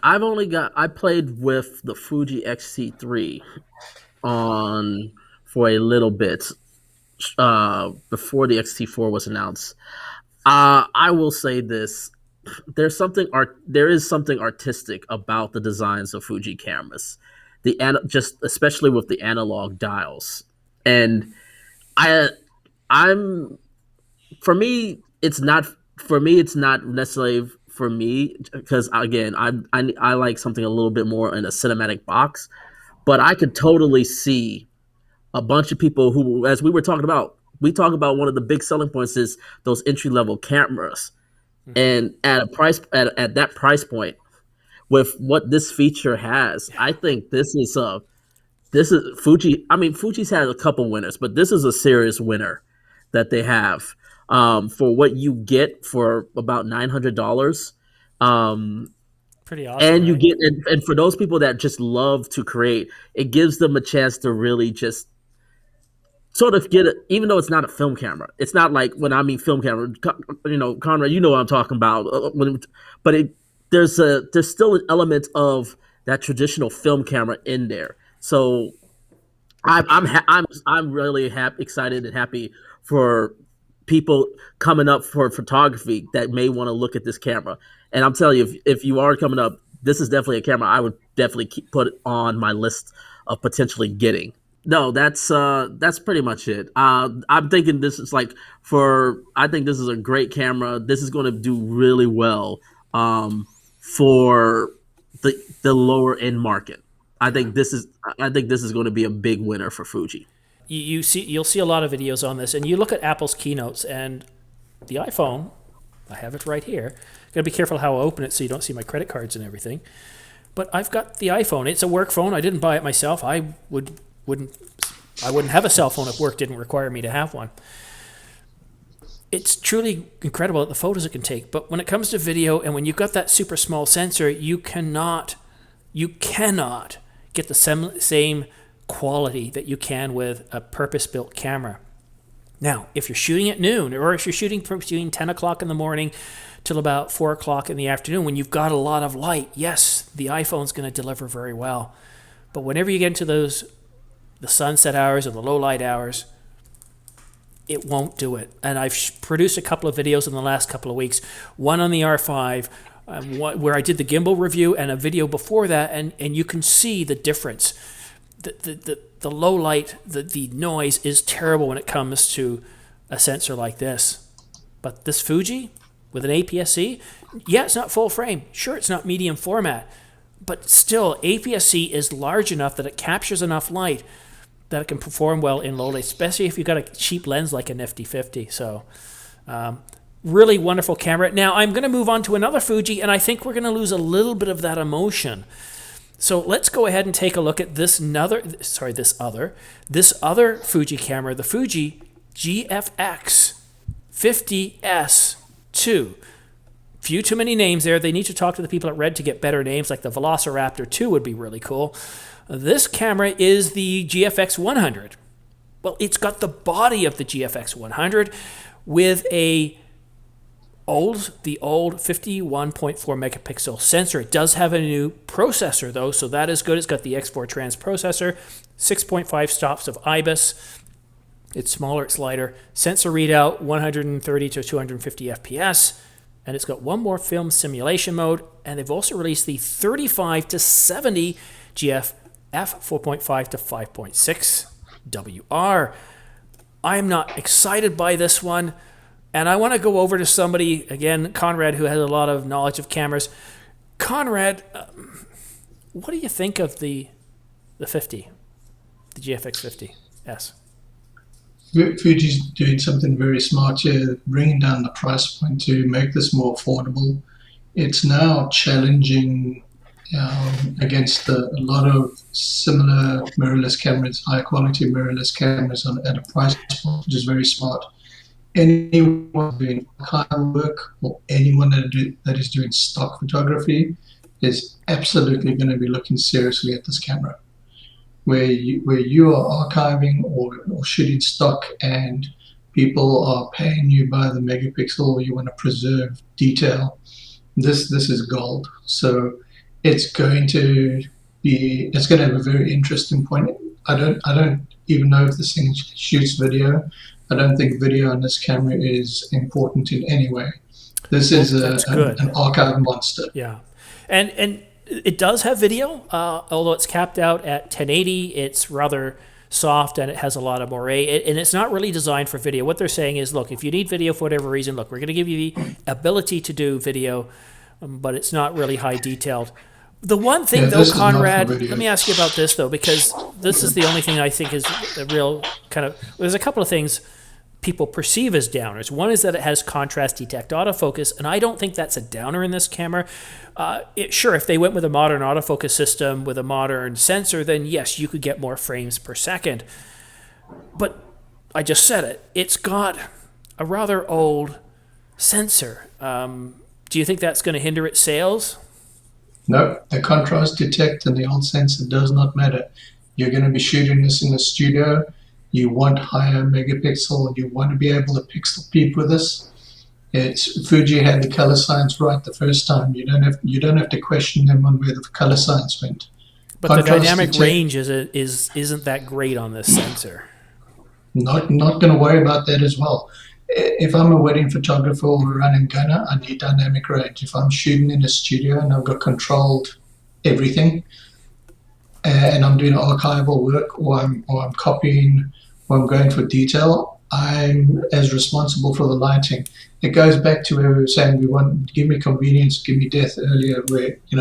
I played with the Fuji XT3 on for a little bit before the XT4 was announced. I will say this: there is something artistic about the designs of Fuji cameras, just especially with the analog dials. And I I'm for me it's not necessarily for me because again I like something a little bit more in a cinematic box, but I could totally see a bunch of people who, as we were talking about, we talk about one of the big selling points is those entry level cameras, Hmm. and at that price point with what this feature has, I think this is Fuji. I mean, Fuji's had a couple winners, but this is a serious winner that they have for what you get for about $900. Um, Pretty awesome, and you right? get and for those people that just love to create, it gives them a chance to really just sort of get it, even though it's not a film camera. It's not like when I mean film camera, Conrad, you know what I'm talking about. But there's still an element of that traditional film camera in there. So I'm really excited and happy for people coming up for photography that may want to look at this camera. And I'm telling you, if you are coming up, this is definitely a camera I would definitely put on my list of potentially getting. No, that's pretty much it. I'm thinking this is like for I think this is a great camera. This is going to do really well for the lower end market. I Yeah. think this is I think this is going to be a big winner for Fuji. You'll see a lot of videos on this, and you look at Apple's keynotes and the iPhone. I have it right here. Got to be careful how I open it so you don't see my credit cards and everything. But I've got the iPhone. It's a work phone. I didn't buy it myself. Wouldn't I wouldn't have a cell phone if work didn't require me to have one. It's truly incredible at the photos it can take. But when it comes to video, and when you've got that super small sensor, you cannot get the same quality that you can with a purpose-built camera. Now, if you're shooting at noon, or if you're shooting from between 10 o'clock in the morning till about 4 o'clock in the afternoon, when you've got a lot of light, yes, the iPhone's going to deliver very well. But whenever you get into the sunset hours or the low light hours, it won't do it. And I've produced a couple of videos in the last couple of weeks, one on the R5, where I did the gimbal review, and a video before that, and you can see the difference. The low light, the noise is terrible when it comes to a sensor like this. But this Fuji with an APS-C, yeah, it's not full frame. Sure, it's not medium format, but still, APS-C is large enough that it captures enough light that it can perform well in low light, especially if you've got a cheap lens like a Nifty 50. So, really wonderful camera. Now, I'm going to move on to another Fuji, and I think we're going to lose a little bit of that emotion. So let's go ahead and take a look at this other Fuji camera, the Fuji GFX50S 2. Few too many names there. They need to talk to the people at Red to get better names, like the Velociraptor 2 would be really cool. This camera is the GFX 100. Well, it's got the body of the GFX 100 with the old 51.4 megapixel sensor. It does have a new processor though, so that is good. It's got the X4 Trans processor, 6.5 stops of IBIS. It's smaller, it's lighter. Sensor readout 130 to 250 FPS, and it's got one more film simulation mode. And they've also released the 35 to 70 GF f4.5 to 5.6 WR. I'm not excited by this one. And I want to go over to somebody, again, Conrad, who has a lot of knowledge of cameras. Conrad, what do you think of the 50, the GFX 50S? Fuji's doing something very smart here, bringing down the price point to make this more affordable. It's now challenging against a lot of similar mirrorless cameras, high quality mirrorless cameras at a price point, which is very smart. Anyone doing archival work or anyone that is doing stock photography is absolutely going to be looking seriously at this camera. Where you are archiving or shooting stock and people are paying you by the megapixel, or you want to preserve detail, this is gold. So it's going to have a very interesting point. I don't even know if this thing shoots video. I don't think video on this camera is important in any way. This Well, is that's good. an archive monster. Yeah, and it does have video, although it's capped out at 1080. It's rather soft and it has a lot of moire, and it's not really designed for video. What they're saying is, look, if you need video for whatever reason, look, we're going to give you the ability to do video, but it's not really high detailed. The one thing, though, Conrad, let me ask you about this, though, because this is the only thing I think is a real kind of. There's a couple of things people perceive as downers. One is that it has contrast detect autofocus, and I don't think that's a downer in this camera. Sure, if they went with a modern autofocus system with a modern sensor, then yes, you could get more frames per second. But I just said it. It's got a rather old sensor. Do you think that's going to hinder its sales? No, the contrast detect and the old sensor does not matter. You're going to be shooting this in the studio. You want higher megapixel. You want to be able to pixel peep with this. Fuji had the color science right the first time. You don't have to question them on where the color science went. But contrast the dynamic range isn't that great on this sensor. Not going to worry about that as well. If I'm a wedding photographer or a running gunner, I need dynamic range. If I'm shooting in a studio and I've got controlled everything, and I'm doing archival work, or I'm copying, or I'm going for detail, I'm as responsible for the lighting. It goes back to where we were saying give me convenience, give me death earlier, where you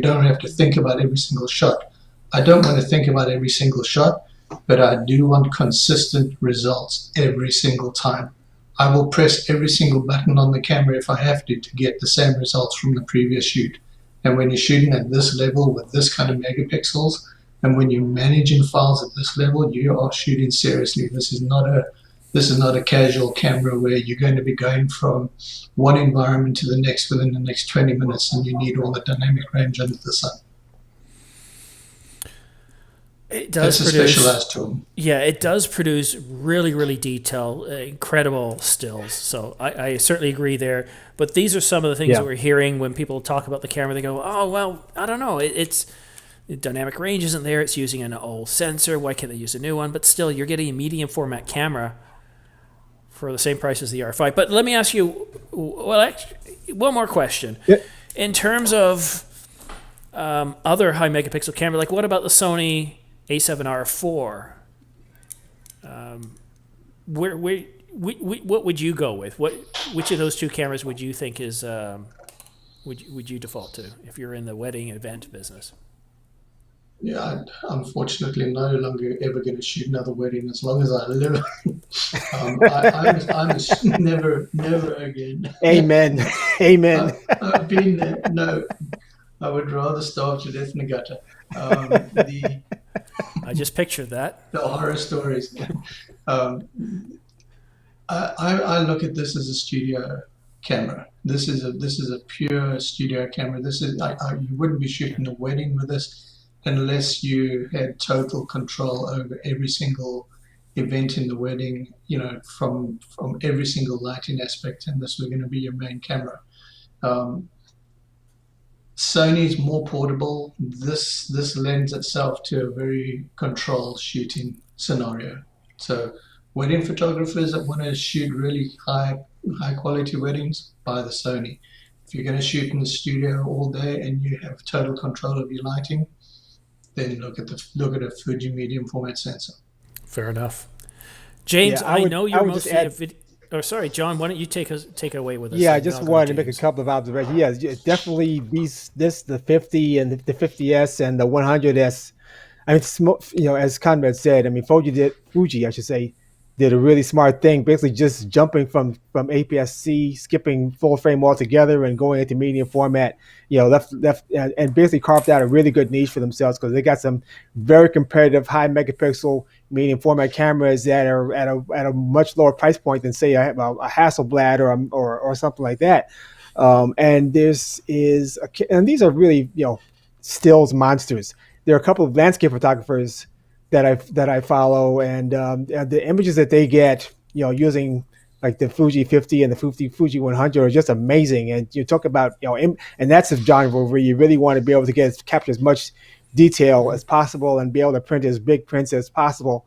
don't have to think about every single shot. I don't want to think about every single shot, but I do want consistent results every single time. I will press every single button on the camera if I have to get the same results from the previous shoot. And when you're shooting at this level with this kind of megapixels, and when you're managing files at this level, you are shooting seriously. This is not a casual camera where you're going to be going from one environment to the next within the next 20 minutes, and you need all the dynamic range under the sun. It does That's produce, a specialized tool. Yeah, it does produce really, really detailed, incredible stills. So I certainly agree there. But these are some of the things that we're hearing when people talk about the camera. They go, oh, well, I don't know. The dynamic range isn't there. It's using an old sensor. Why can't they use a new one? But still, you're getting a medium format camera for the same price as the R5. But let me ask you, one more question. Yeah. In terms of other high megapixel camera, like what about the Sony A7R4? What would you go with? Which of those two cameras would you think is would you default to if you're in the wedding event business? Yeah, unfortunately, no longer ever going to shoot another wedding as long as I live. I'm never again. Amen. Amen. I've been there. No, I would rather starve to death in the gutter. I just pictured that. The horror stories. I look at this as a studio camera. This is a pure studio camera. You wouldn't be shooting a wedding with this unless you had total control over every single event in the wedding. From every single lighting aspect, and this was going to be your main camera. Sony's more portable. This lends itself to a very controlled shooting scenario. So wedding photographers that want to shoot really high quality weddings, buy the Sony. If you're going to shoot in the studio all day and you have total control of your lighting, then look at a Fuji medium format sensor. Fair enough. James, Yeah, I know you're mostly a add, video. Oh, sorry, John. Why don't you take away with us? Yeah, I just wanted to make a couple of observations. Yeah, definitely the 50 and the 50S and the 100S. I mean, as Conrad said, I mean, Fuji, I should say, did a really smart thing, basically just jumping from APS-C, skipping full frame altogether, and going into medium format. Left and basically carved out a really good niche for themselves because they got some very competitive high megapixel medium format cameras that are at a much lower price point than say a Hasselblad or something like that. And these are really stills monsters. There are a couple of landscape photographers that I follow, and the images that they get, using like the Fuji 50 and the Fuji 100 are just amazing. And you talk about, and that's a genre where you really want to be able to capture as much detail as possible and be able to print as big prints as possible.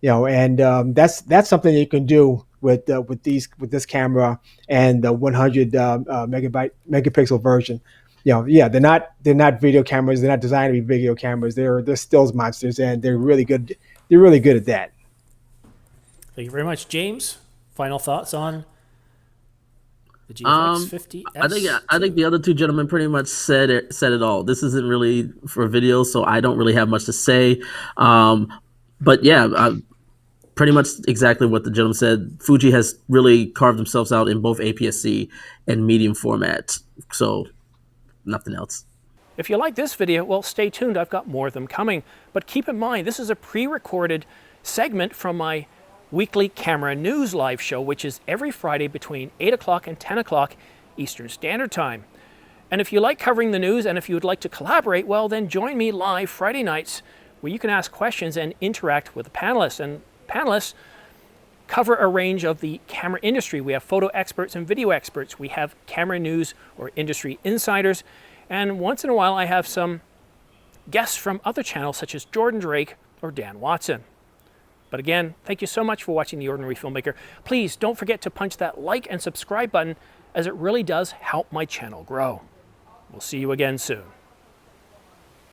And that's something you can do with this camera and the 100 megapixel version. Yeah, they're not video cameras. They're not designed to be video cameras. They're stills monsters, and they're really good. They're really good at that. Thank you very much, James. Final thoughts on the GFX50S? I think the other two gentlemen pretty much said it all. This isn't really for video, so I don't really have much to say. But yeah, pretty much exactly what the gentleman said. Fuji has really carved themselves out in both APS-C and medium format. So nothing else. If you like this video, well, stay tuned. I've got more of them coming. But keep in mind, this is a pre-recorded segment from my weekly camera news live show, which is every Friday between 8 o'clock and 10 o'clock Eastern Standard Time. And if you like covering the news and if you would like to collaborate, well, then join me live Friday nights where you can ask questions and interact with the panelists. And panelists cover a range of the camera industry. We have photo experts and video experts. We have camera news or industry insiders. And once in a while, I have some guests from other channels such as Jordan Drake or Dan Watson. But again, thank you so much for watching The Ordinary Filmmaker. Please don't forget to punch that like and subscribe button, as it really does help my channel grow. We'll see you again soon.